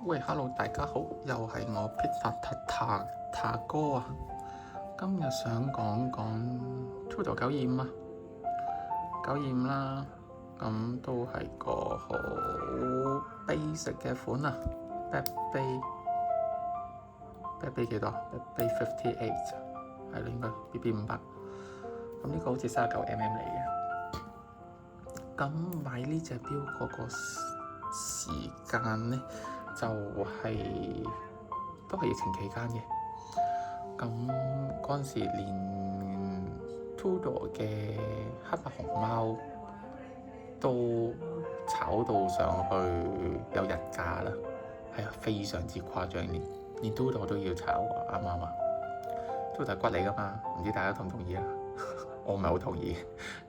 喂，hello，大家好，又係我 Peter 塔哥啊。今日想講講 Tudor 925啊，925啦，咁都係個好 basic 嘅款啊。Back Bay 幾多？Back Bay 58係啦，應該 BB 500。咁呢個好似39mm 嚟嘅。咁買呢隻錶嗰個時間呢，就都係疫情期間嘅。咁嗰陣時連 Tudor 嘅黑白熊貓都炒到上去有日價啦，係啊，非常之誇張，連 Tudor 都要炒啊，啱唔啱啊？Tudor 係骨嚟㗎嘛，唔知大家同唔同意啊？我唔係好同意，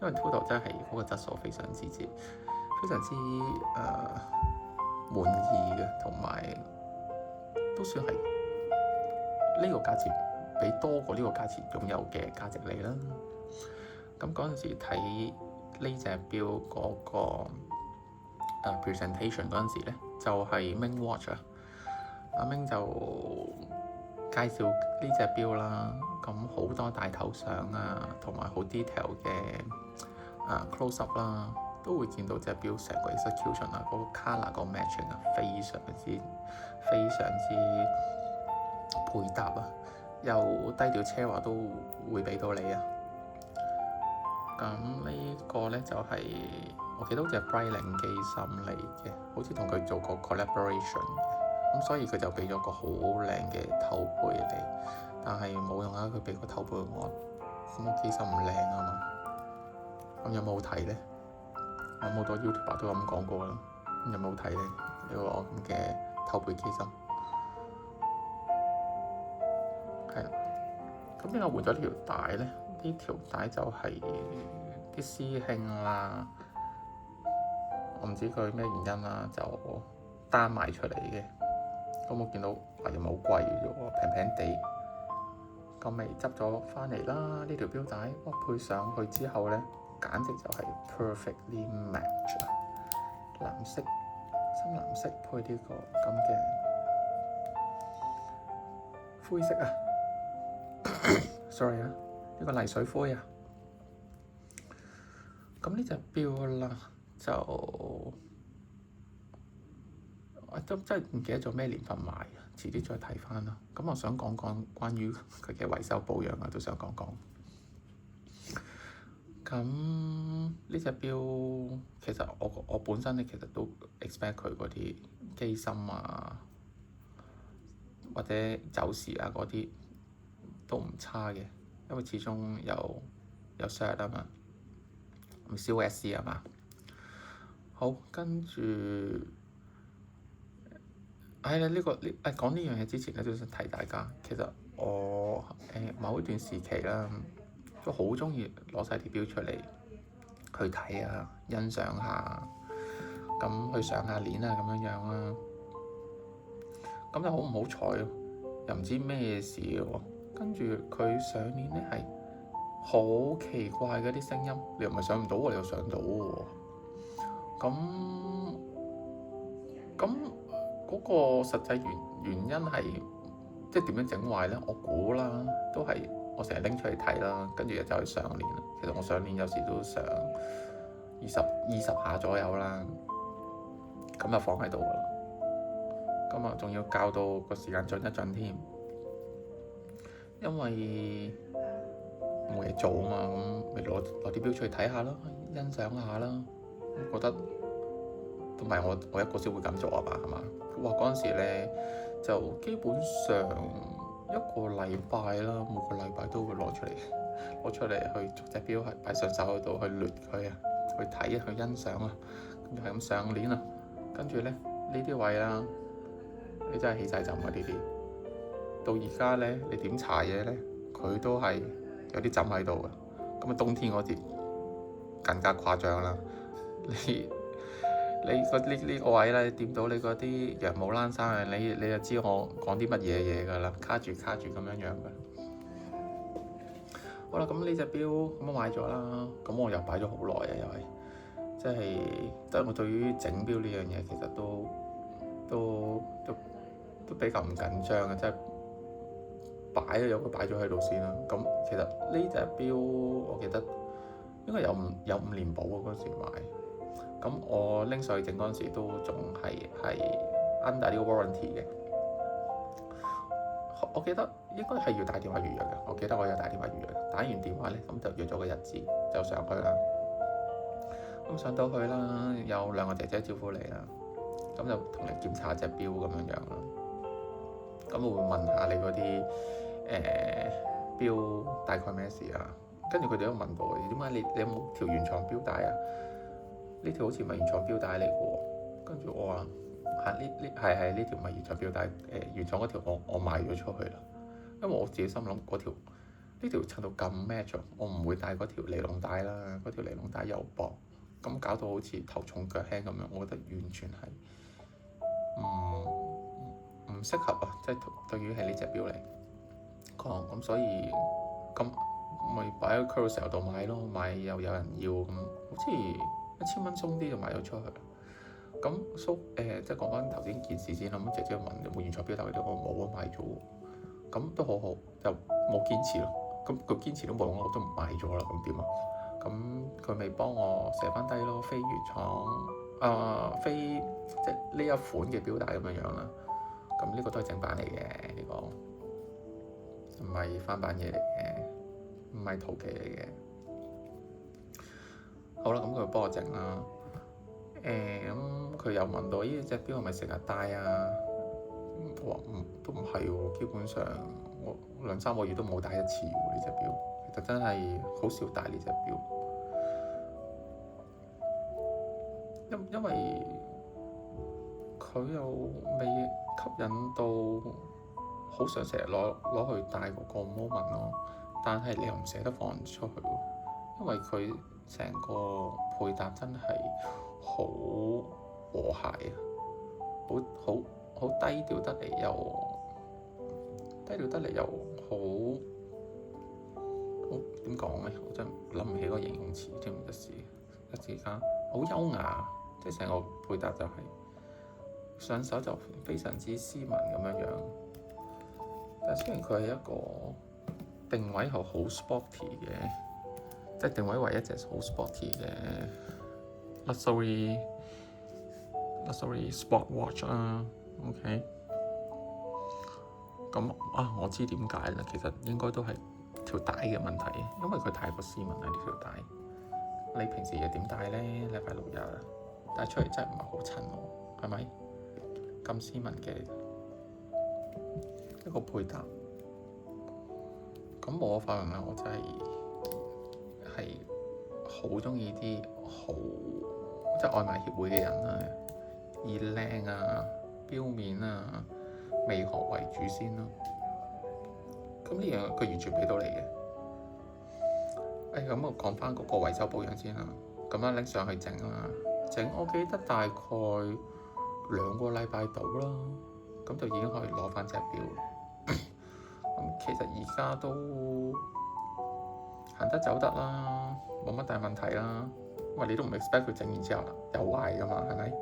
因為 Tudor 真係嗰個質素非常之滿意嘅，同埋都算係呢個價錢比多過呢個價錢擁有嘅價值嚟啦。咁嗰陣時睇呢隻錶嗰個presentation 嗰陣時咧，就係 Ming Watch 啊，阿 Ming 就介紹呢隻錶啦。咁好多大頭相啊，同埋好 detail 嘅close up 啦，都會見到隻錶成個 execution 啊，嗰個 color 個 matching 啊，非常之配搭啊，又低調奢華都會俾到你啊。咁呢個咧就係、我記得好似係 Breitling 機芯嚟嘅，好似同佢做過 collaboration 嘅，咁所以佢就俾咗個好靚嘅頭背嚟，但係冇用啊，佢俾個頭背我，咁個機芯唔靚啊嘛。咁有冇好睇咧？我好多 YouTuber 都咁講過啦，咁有冇好睇咧？呢個咁嘅頭背機芯係啦。咁點解換咗條帶咧？呢條帶就係啲師兄啦，我唔知佢咩原因啦，就單賣出嚟嘅。咁我見到又唔係好貴嘅喎，平平地，咁咪執咗翻嚟啦。呢條錶帶，哇，配上去之後咧，簡直就係 perfectly match 啊！藍色、深藍色配呢個咁嘅灰色啊，sorry 啊，呢個泥水灰啊。咁呢隻錶啦，就我都真係唔記得咗咩年份買啊，遲啲再睇翻啦。咁我想講講關於佢嘅維修保養啊，都想講講。咁呢隻錶其實我本身咧，其實都 expect 佢嗰啲機芯啊，或者走時啊嗰啲都唔差嘅，因為始終有 cert 啊嘛，咁 COSC 啊嘛。好，跟住係啦，講呢樣嘢之前咧，都想提大家，其實我某一段時期啦，都好鍾意攞晒啲錶出嚟去睇啊，欣賞下，咁去上下鏈啊，咁樣樣啦。咁就好唔好彩咯，又唔知咩事喎。跟住佢上鏈咧係好奇怪嗰啲聲音，你又唔係上唔到喎，你又上到喎。咁嗰個實際原因係即係點樣整壞咧？我估啦，都係我成日拎出嚟睇啦，跟住就走去上鏈啦。其實我上鏈有時都上20下左右啦，咁就放喺度啦。咁啊，仲要校到個時間準一準添，因為冇嘢做啊嘛，咁咪攞啲錶出嚟睇下咯，欣賞下啦。覺得同埋我一個先會咁做啊嘛，係嘛？哇！嗰陣時咧就基本上一個禮拜啦，每個禮拜都會攞出嚟去逐隻錶係擺上手度去捋佢啊，去睇啊，去欣賞啊，咁就係咁上鏈啊。跟住咧呢啲位啦，你真係起晒浸啊！呢啲到而家咧，你點搽嘢咧，佢都係有啲浸喺度嘅。咁啊，冬天嗰節更加誇張啦。你呢個位咧，掂到你嗰啲羊毛冷衫啊，你就知我講啲乜嘢㗎啦，卡住咁樣樣嘅。好啦，咁呢隻錶咁我買咗啦，咁我又擺咗好耐啊，又係即係我對於整錶呢樣嘢其實都都比較唔緊張嘅，即係擺咗有佢擺咗喺度先啦。咁其實呢隻錶我記得應該有5年保嗰陣時買，咁我拎上去整嗰陣時都仲係 under 呢個 warranty 嘅。我記得應該係要打電話預約嘅，我記得我有打電話預約，打完電話咧咁就約咗個日子就上去啦。咁上到去啦，有2個姐姐招呼你啦，咁就同你檢查隻錶咁樣啦。咁我會問下你嗰啲錶大概咩事啊？跟住佢哋都問過點解你有冇條原廠錶帶啊？呢條好似唔係原廠錶帶嚟嘅喎。跟住我話係呢條唔係原廠錶帶，原廠嗰條我賣咗出去啦。因為我自己心諗呢條襯到咁 match，我唔會帶嗰條尼龍帶啦，嗰條尼龍帶又薄，咁搞到好似頭重腳輕咁樣，我覺得完全係唔適合啊！即係對於係呢隻錶嚟講，咁所以咁咪擺喺 Carousell 度買咯，買又有人要咁，好似1000蚊鬆啲就賣咗出去。咁即係講翻頭先件事先啦。咁姐姐問有冇原廠錶帶嗰啲，我冇啊，買咗。咁都好好，就冇堅持咯。咁佢堅持都冇用，我都唔買咗啦。咁點啊？咁佢咪幫我寫翻低咯，非原廠非即係呢一款嘅錶帶咁樣啦。咁呢個都係正版嚟嘅，呢個唔係翻版嘢嚟嘅，唔係陶器嚟嘅。好啦，咁佢幫我整啦。咁佢又問到呢隻錶係咪成日戴啊？我話都唔係喎，基本上我2-3個月都冇戴一次喎。呢隻錶其實真係好少戴呢隻錶，因為佢又未吸引到好想成日攞去戴嗰個 moment 咯。但係你又唔捨得放出去喎，因為佢成個配搭真係好和諧啊，好低調得嚟又好點講咧？我真係諗唔起個形容詞，知唔知一時間好優雅，即係成個配搭就係上手就非常之斯文咁樣樣。但係雖然佢係一個定位係好 sporty 嘅，即係定位為一隻好 sporty 嘅 luxury sport watch 啊。OK， 咁我知點解啦。其實應該都係條帶嘅問題，因為佢太過斯文啦。呢條帶你平時又點戴咧？禮拜6日戴出嚟真係唔係好襯我，係咪咁斯文嘅一個配搭？咁我發現啦，我真係好中意啲即係愛買協會嘅人啦，以靚啊、錶面啊、美學為主先咯。咁呢樣佢完全俾到你嘅。咁我講翻嗰個維修保養先啦。咁樣拎上去整啦，我記得大概2個禮拜到啦，咁就已經可以攞翻隻錶。咁其實而家都行得走得啦，冇乜大問題啦。因為你都唔 expect 佢整完之後又壞噶嘛，係咪？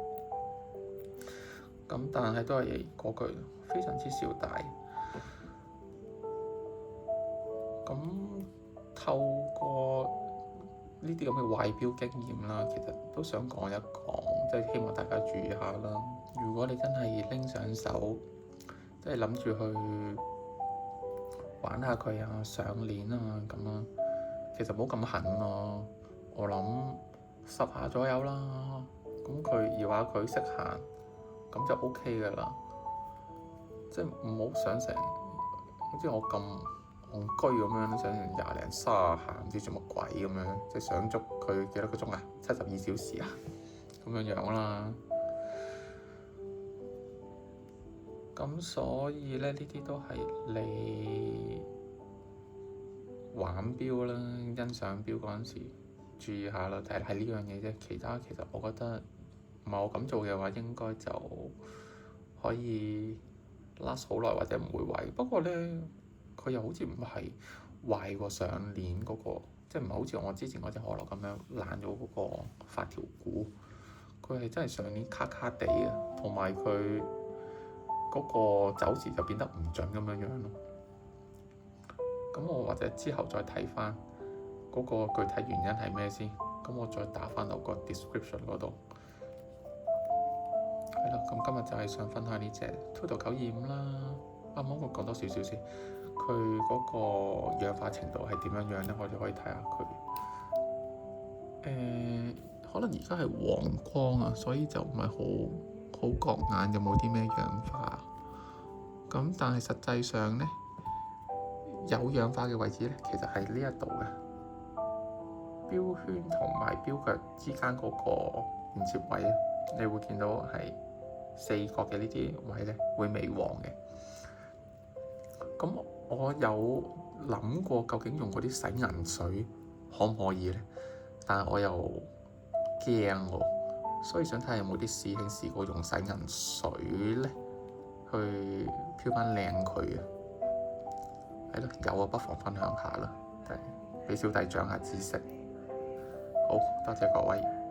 咁但係都係嗰句，非常之少戴。咁透過呢啲咁嘅壞錶經驗啦，其實都想講一講，即係希望大家注意下啦。如果你真係拎上手，即係諗住去玩下佢啊、上鏈啊咁啊，其實冇咁狠咯。我諗10下左右啦，咁佢搖下佢識行，咁就 OK 噶啦。即係唔好上成好似我咁戇居咁樣，上成20零30下唔知做乜鬼咁樣，即係上足佢幾多個鐘啊？72小時啊，咁樣樣啦。咁所以咧，呢啲都係你玩錶啦、欣賞錶嗰陣時注意下啦。就係呢樣嘢啫，其他其實我覺得唔係我咁做嘅話，應該就可以 last 好耐或者唔會壞。不過咧，佢又好似唔係壞過上鏈嗰個，即係唔係好似我之前嗰隻可樂咁樣爛咗嗰個發條鼓。佢係真係上鏈卡卡地啊，同埋佢嗰個走時就變得唔準咁樣咯。咁我或者之後再睇翻嗰個具體原因係咩先，咁我再打翻落個 description 嗰度。係咯，咁今日就係想分享呢隻 TUDO-925啦。啱啱我講多少少先，佢嗰個氧化程度係點樣樣咧？我哋可以睇下佢。可能而家係黃光啊，所以就唔係好覺眼有冇啲咩氧化。咁但係實際上咧，有氧化嘅位置咧，其實係呢一度嘅標圈同埋標腳之間嗰個連接位咧，你會見到係四角嘅呢啲位咧會微黃嘅。咁我有諗過究竟用嗰啲洗銀水可唔可以咧？但係我又驚喎，所以想睇下有冇啲師兄試過用洗銀水咧去漂翻靚佢啊！係咯，有啊，不妨分享下啦，俾小弟長下知識。好多謝各位。